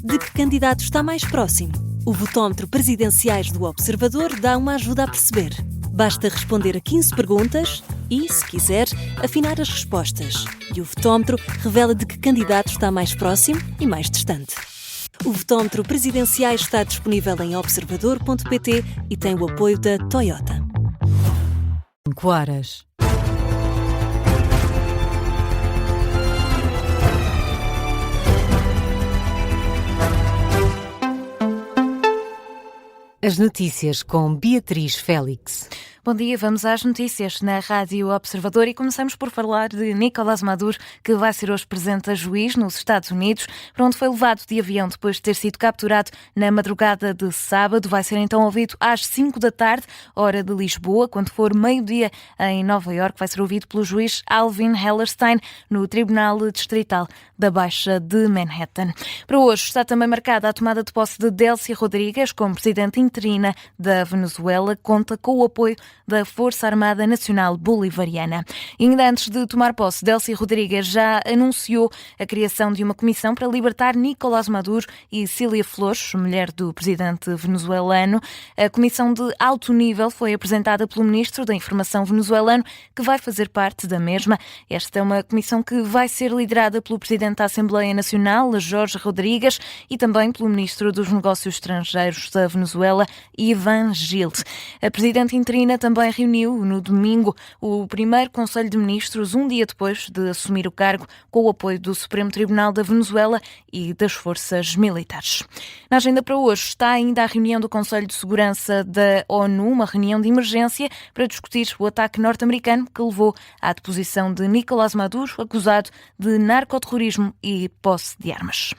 de que candidato está mais próximo? O votómetro Presidenciais do Observador dá uma ajuda a perceber. Basta responder a 15 perguntas e, se quiser, afinar as respostas. E o votómetro revela de que candidato está mais próximo e mais distante. O votómetro Presidenciais está disponível em observador.pt e tem o apoio da Toyota. 5 horas. As notícias com Beatriz Félix. Bom dia, vamos às notícias na Rádio Observador e começamos por falar de Nicolás Maduro, que vai ser hoje presente a juiz nos Estados Unidos, para onde foi levado de avião depois de ter sido capturado na madrugada de sábado. Vai ser então ouvido às 5 da tarde, hora de Lisboa, quando for meio-dia em Nova Iorque. Vai ser ouvido pelo juiz Alvin Hellerstein no Tribunal Distrital da Baixa de Manhattan. Para hoje está também marcada a tomada de posse de Delcy Rodrigues como presidente interina da Venezuela. Conta com o apoio da Força Armada Nacional Bolivariana. E ainda antes de tomar posse, Delcy Rodrigues já anunciou a criação de uma comissão para libertar Nicolás Maduro e Cília Flores, mulher do presidente venezuelano. A comissão de alto nível foi apresentada pelo ministro da Informação venezuelano, que vai fazer parte da mesma. Esta é uma comissão que vai ser liderada pelo presidente da Assembleia Nacional, Jorge Rodrigues, e também pelo ministro dos Negócios Estrangeiros da Venezuela, Iván Gil. A presidente interina também reuniu no domingo o primeiro Conselho de Ministros, um dia depois de assumir o cargo, com o apoio do Supremo Tribunal da Venezuela e das forças militares. Na agenda para hoje está ainda a reunião do Conselho de Segurança da ONU, uma reunião de emergência para discutir o ataque norte-americano que levou à deposição de Nicolás Maduro, acusado de narcoterrorismo e posse de armas.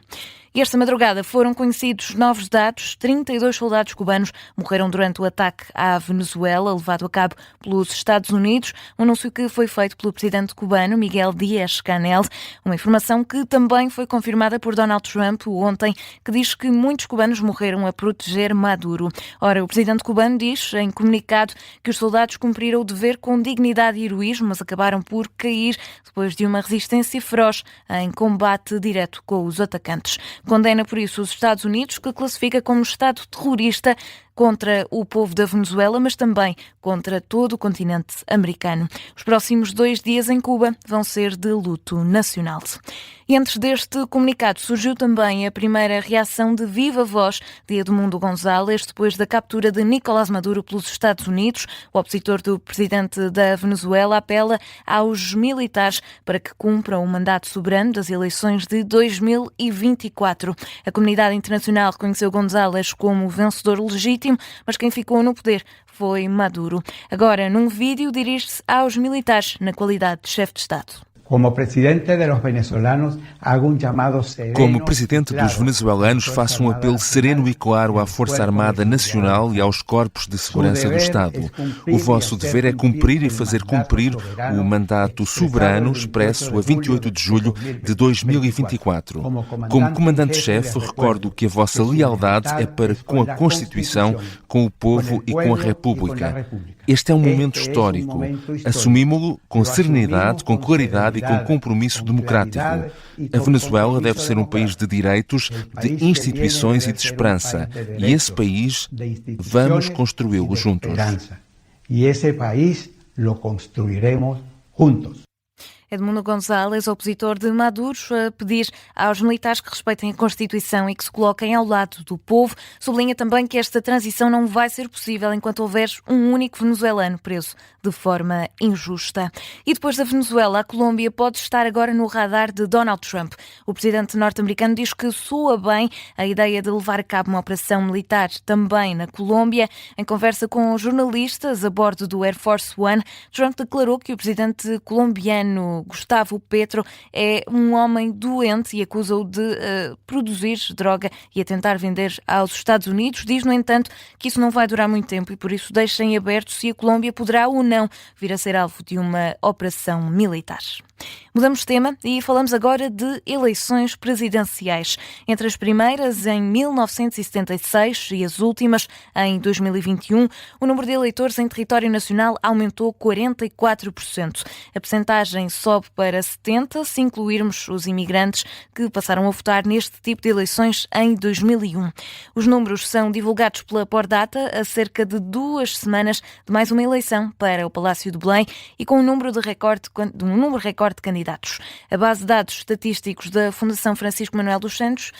E esta madrugada foram conhecidos novos dados. 32 soldados cubanos morreram durante o ataque à Venezuela, levado a cabo pelos Estados Unidos. Um anúncio que foi feito pelo presidente cubano, Miguel Díaz-Canel. Uma informação que também foi confirmada por Donald Trump ontem, que diz que muitos cubanos morreram a proteger Maduro. Ora, o presidente cubano diz, em comunicado, que os soldados cumpriram o dever com dignidade e heroísmo, mas acabaram por cair depois de uma resistência feroz em combate direto com os atacantes. Condena, por isso, os Estados Unidos, que classifica como Estado terrorista contra o povo da Venezuela, mas também contra todo o continente americano. Os próximos 2 dias em Cuba vão ser de luto nacional. E antes deste comunicado surgiu também a primeira reação de viva voz de Edmundo González, depois da captura de Nicolás Maduro pelos Estados Unidos. O opositor do presidente da Venezuela apela aos militares para que cumpram o mandato soberano das eleições de 2024. A comunidade internacional reconheceu González como vencedor legítimo, mas quem ficou no poder foi Maduro. Agora, num vídeo, dirige-se aos militares na qualidade de chefe de Estado. Como presidente dos venezuelanos, faço um apelo sereno e claro à Força Armada Nacional e aos corpos de segurança do Estado. O vosso dever é cumprir e fazer cumprir o mandato soberano expresso a 28 de julho de 2024. Como comandante-chefe, recordo que a vossa lealdade é para com a Constituição, com o povo e com a República. Este é um momento histórico. Assumimo-lo com serenidade, com claridade e com compromisso democrático. A Venezuela deve ser um país de direitos, de instituições e de esperança. E esse país, vamos construí-lo juntos. E esse país lo construiremos juntos. Edmundo González, opositor de Maduro, a pedir aos militares que respeitem a Constituição e que se coloquem ao lado do povo. Sublinha também que esta transição não vai ser possível enquanto houver um único venezuelano preso de forma injusta. E depois da Venezuela, a Colômbia pode estar agora no radar de Donald Trump. O presidente norte-americano diz que soa bem a ideia de levar a cabo uma operação militar também na Colômbia. Em conversa com jornalistas a bordo do Air Force One, Trump declarou que o presidente colombiano Gustavo Petro é um homem doente e acusa-o de produzir droga e a tentar vender aos Estados Unidos. Diz, no entanto, que isso não vai durar muito tempo e por isso deixa em aberto se a Colômbia poderá ou não vir a ser alvo de uma operação militar. Mudamos de tema e falamos agora de eleições presidenciais. Entre as primeiras, em 1976, e as últimas, em 2021, o número de eleitores em território nacional aumentou 44%. A percentagem sobe para 70%, se incluirmos os imigrantes que passaram a votar neste tipo de eleições em 2001. Os números são divulgados pela Pordata a cerca de 2 semanas de mais uma eleição para o Palácio de Belém e com um número recorde de candidatos. A base de dados estatísticos da Fundação Francisco Manuel dos Santos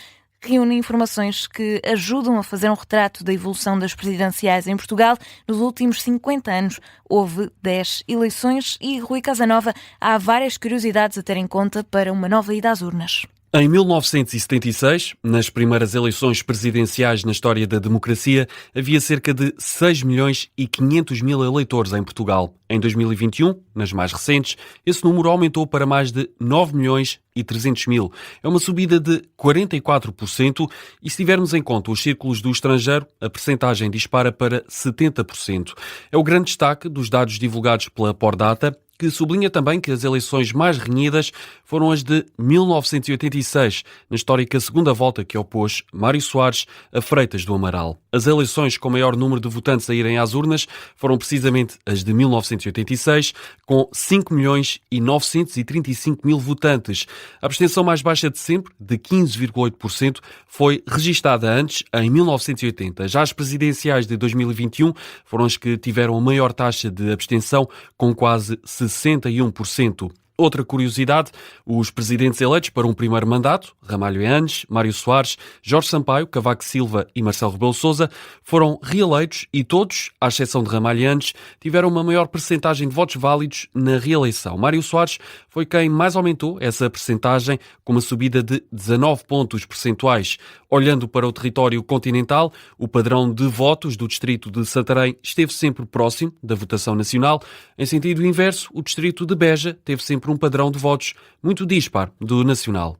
reúne informações que ajudam a fazer um retrato da evolução das presidenciais em Portugal. Nos últimos 50 anos houve 10 eleições e, Rui Casanova, há várias curiosidades a ter em conta para uma nova ida às urnas. Em 1976, nas primeiras eleições presidenciais na história da democracia, havia cerca de 6 milhões e 500 mil eleitores em Portugal. Em 2021, nas mais recentes, esse número aumentou para mais de 9 milhões e 300 mil. É uma subida de 44% e, se tivermos em conta os círculos do estrangeiro, a percentagem dispara para 70%. É o grande destaque dos dados divulgados pela Pordata, que sublinha também que as eleições mais renhidas foram as de 1986, na histórica segunda volta que opôs Mário Soares a Freitas do Amaral. As eleições com maior número de votantes a irem às urnas foram precisamente as de 1986, com 5 milhões e 935 mil votantes. A abstenção mais baixa de sempre, de 15,8%, foi registada antes, em 1980. Já as presidenciais de 2021 foram as que tiveram a maior taxa de abstenção, com quase 61%. Outra curiosidade, os presidentes eleitos para um primeiro mandato, Ramalho Eanes, Mário Soares, Jorge Sampaio, Cavaco Silva e Marcelo Rebelo de Sousa, foram reeleitos e todos, à exceção de Ramalho Eanes, tiveram uma maior percentagem de votos válidos na reeleição. Mário Soares foi quem mais aumentou essa percentagem, com uma subida de 19 pontos percentuais. Olhando para o território continental, o padrão de votos do distrito de Santarém esteve sempre próximo da votação nacional. Em sentido inverso, o distrito de Beja teve sempre um padrão de votos muito dispar do nacional.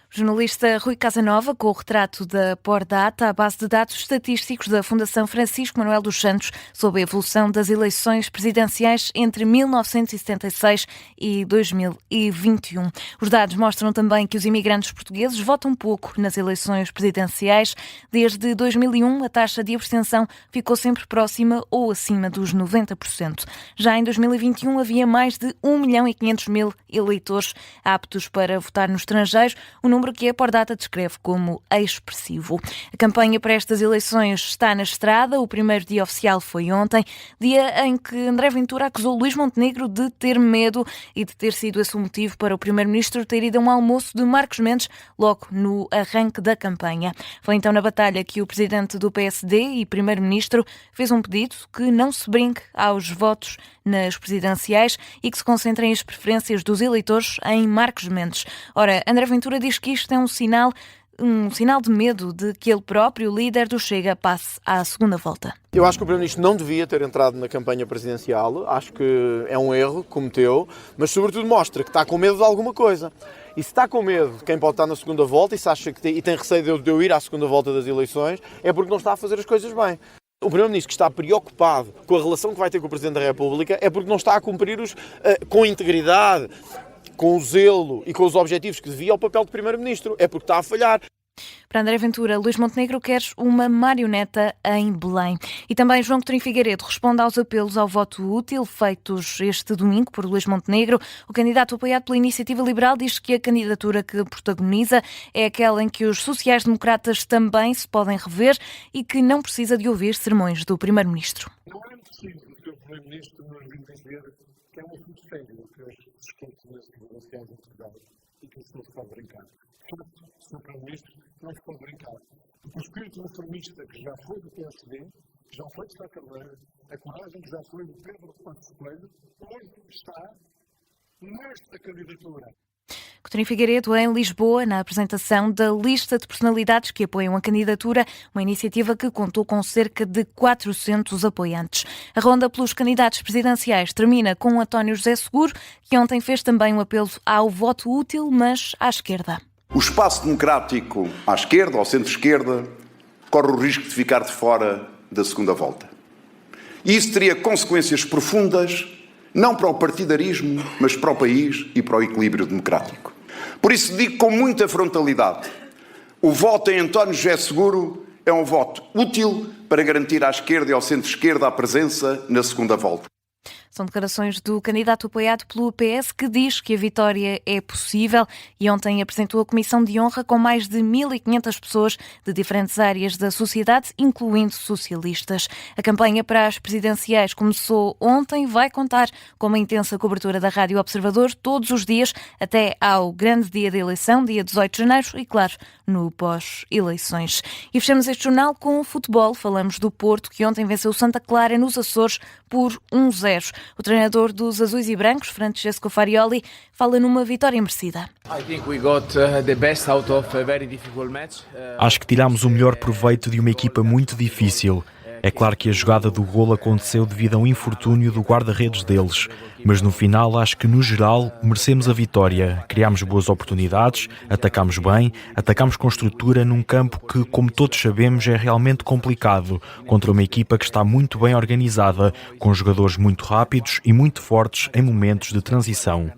Jornalista Rui Casanova, com o retrato da Pordata, a base de dados estatísticos da Fundação Francisco Manuel dos Santos sobre a evolução das eleições presidenciais entre 1976 e 2021. Os dados mostram também que os imigrantes portugueses votam pouco nas eleições presidenciais. Desde 2001, a taxa de abstenção ficou sempre próxima ou acima dos 90%. Já em 2021, havia mais de 1 milhão e 500 mil eleitores aptos para votar no estrangeiro, o número que a Pordata descreve como expressivo. A campanha para estas eleições está na estrada. O primeiro dia oficial foi ontem, dia em que André Ventura acusou Luís Montenegro de ter medo e de ter sido esse o motivo para o primeiro-ministro ter ido a um almoço de Marcos Mendes logo no arranque da campanha. Foi então na batalha que o presidente do PSD e primeiro-ministro fez um pedido que não se brinque aos votos nas presidenciais e que se concentrem as preferências dos eleitores em Marcos Mendes. Ora, André Ventura diz que isto é um sinal de medo de que ele próprio, líder do Chega, passe à segunda volta. Eu acho que o Primeiro-Ministro não devia ter entrado na campanha presidencial, acho que é um erro, cometeu, mas sobretudo mostra que está com medo de alguma coisa. E se está com medo de quem pode estar na segunda volta e se acha que tem receio de eu ir à segunda volta das eleições, é porque não está a fazer as coisas bem. O Primeiro-Ministro que está preocupado com a relação que vai ter com o Presidente da República é porque não está a cumprir com integridade, com o zelo e com os objetivos que devia ao papel de Primeiro-Ministro. É porque está a falhar. Para André Ventura, Luís Montenegro quer uma marioneta em Belém. E também João Coutinho Figueiredo responde aos apelos ao voto útil feitos este domingo por Luís Montenegro. O candidato apoiado pela Iniciativa Liberal diz que a candidatura que protagoniza é aquela em que os sociais-democratas também se podem rever e que não precisa de ouvir sermões do Primeiro-Ministro. Não é possível que o Primeiro-Ministro nos venha dizer que é um assunto sério o que eu escuto nas negociações em Portugal e que isso não se pode brincar. Portanto, o Sr. Primeiro-Ministro não se pode brincar. O espírito reformista que já foi do PSD, que já foi de Sá Carneiro, a coragem que já foi do Pedro de Passos Coelho, hoje está nesta candidatura. Coutinho Figueiredo em Lisboa, na apresentação da lista de personalidades que apoiam a candidatura, uma iniciativa que contou com cerca de 400 apoiantes. A ronda pelos candidatos presidenciais termina com António José Seguro, que ontem fez também um apelo ao voto útil, mas à esquerda. O espaço democrático à esquerda, ao centro-esquerda, corre o risco de ficar de fora da segunda volta. E isso teria consequências profundas não para o partidarismo, mas para o país e para o equilíbrio democrático. Por isso digo com muita frontalidade, o voto em António José Seguro é um voto útil para garantir à esquerda e ao centro-esquerda a presença na segunda volta. São declarações do candidato apoiado pelo PS que diz que a vitória é possível e ontem apresentou a Comissão de Honra com mais de 1.500 pessoas de diferentes áreas da sociedade, incluindo socialistas. A campanha para as presidenciais começou ontem e vai contar com uma intensa cobertura da Rádio Observador todos os dias até ao grande dia da eleição, dia 18 de janeiro e, claro, no pós-eleições. E fechamos este jornal com o futebol. Falamos do Porto, que ontem venceu o Santa Clara nos Açores por 1-0. O treinador dos azuis e brancos, Francesco Farioli, fala numa vitória merecida. Acho que tiramos o melhor proveito de uma equipa muito difícil. É claro que a jogada do golo aconteceu devido a um infortúnio do guarda-redes deles, mas no final acho que no geral merecemos a vitória. Criámos boas oportunidades, atacámos bem, atacámos com estrutura num campo que, como todos sabemos, é realmente complicado, contra uma equipa que está muito bem organizada, com jogadores muito rápidos e muito fortes em momentos de transição.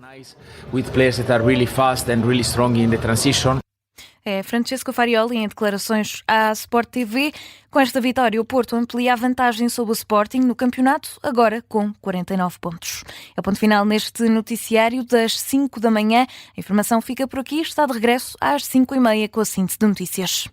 É Francesco Farioli em declarações à Sport TV. Com esta vitória, o Porto amplia a vantagem sobre o Sporting no campeonato, agora com 49 pontos. É o ponto final neste noticiário das 5 da manhã. A informação fica por aqui, está de regresso às 5h30 com a síntese de notícias.